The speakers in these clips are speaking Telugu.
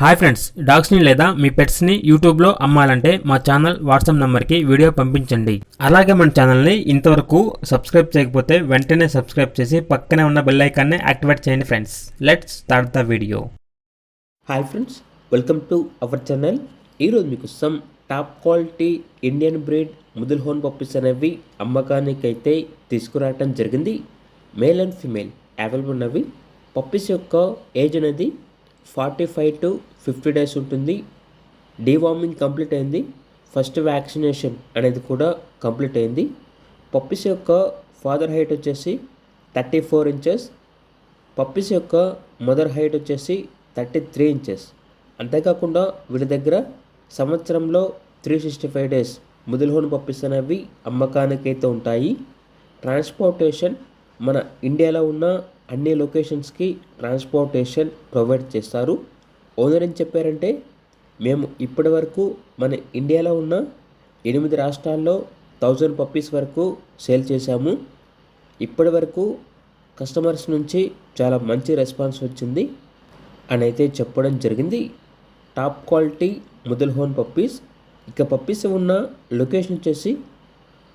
హాయ్ ఫ్రెండ్స్, డాగ్స్ని లేదా మీ పెట్స్ని యూట్యూబ్లో అమ్మాలంటే మా ఛానల్ వాట్సాప్ నెంబర్కి వీడియో పంపించండి. అలాగే మన ఛానల్ని ఇంతవరకు సబ్స్క్రైబ్ చేయకపోతే వెంటనే సబ్స్క్రైబ్ చేసి పక్కనే ఉన్న బెల్ ఐకాన్ని యాక్టివేట్ చేయండి friends. Let's start the video. Hi friends, welcome to our channel. ఈరోజు మీకు some top quality Indian breed Mudhol hound puppies అనేవి అమ్మకానికి అయితే తీసుకురావటం జరిగింది. మేల్ అండ్ ఫీమేల్ అవైలబుల్ ఉన్నవి. పప్పీస్ యొక్క ఏజ్ అనేది 45 to 50 days ఉంటుంది. డీవార్మింగ్ కంప్లీట్ అయింది. ఫస్ట్ వ్యాక్సినేషన్ అనేది కూడా కంప్లీట్ అయింది. పప్పీస్ యొక్క ఫాదర్ హైట్ వచ్చేసి 34 inches, పప్పీస్ యొక్క మదర్ హైట్ వచ్చేసి 33 inches. అంతేకాకుండా వీళ్ళ దగ్గర సంవత్సరంలో 365 days ముదుల్ హోన్ పప్పీస్ అనేవి అమ్మకానికి అయితే ఉంటాయి. ట్రాన్స్పోర్టేషన్ మన ఇండియాలో ఉన్న అన్ని లొకేషన్స్కి ట్రాన్స్పోర్టేషన్ ప్రొవైడ్ చేస్తారు. ఓనర్ ఏం చెప్పారంటే, మేము ఇప్పటి వరకు మన ఇండియాలో ఉన్న 8 రాష్ట్రాల్లో 1000 పప్పీస్ వరకు సేల్ చేశాము. ఇప్పటి వరకు కస్టమర్స్ నుంచి చాలా మంచి రెస్పాన్స్ వచ్చింది అని అయితే చెప్పడం జరిగింది. Top quality Mudhol hound puppies. ఇక పప్పీస్ ఉన్న లొకేషన్ వచ్చేసి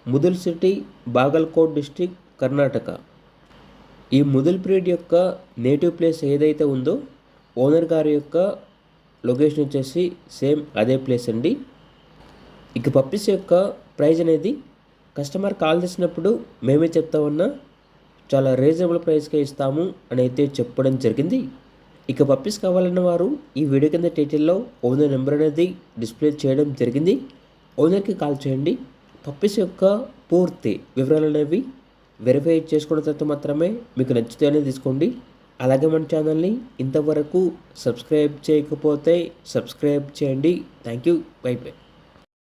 ముదుల్ సిటీ, బాగల్కోట్ డిస్టిక్, కర్ణాటక. ఈ ముదుల్ బ్రీడ్ యొక్క నేటివ్ ప్లేస్ ఏదైతే ఉందో ఓనర్ గారి యొక్క లొకేషన్ వచ్చేసి సేమ్ అదే ప్లేస్ అండి. ఇక పప్పీస్ యొక్క ప్రైస్ అనేది కస్టమర్ కాల్ చేసినప్పుడు మేమే చెప్తామన్నా చాలా రీజనబుల్ ప్రైస్కే ఇస్తాము అని అయితే చెప్పడం జరిగింది. ఇక పప్పీస్ కావాలన్న వారు ఈ వీడియో కింద టైటిల్లో ఓనర్ నెంబర్ అనేది డిస్ప్లే చేయడం జరిగింది. ఓనర్కి కాల్ చేయండి. పప్పీస్ యొక్క పూర్తి వివరాలు అనేవి వెరిఫై చేసుకున్న తర్వాత మాత్రమే మీకు నచ్చితేనే తీసుకోండి. అలాగే మన ఛానల్ని ఇంతవరకు సబ్స్క్రైబ్ చేయకపోతే సబ్స్క్రైబ్ చేయండి. Thank you. By by.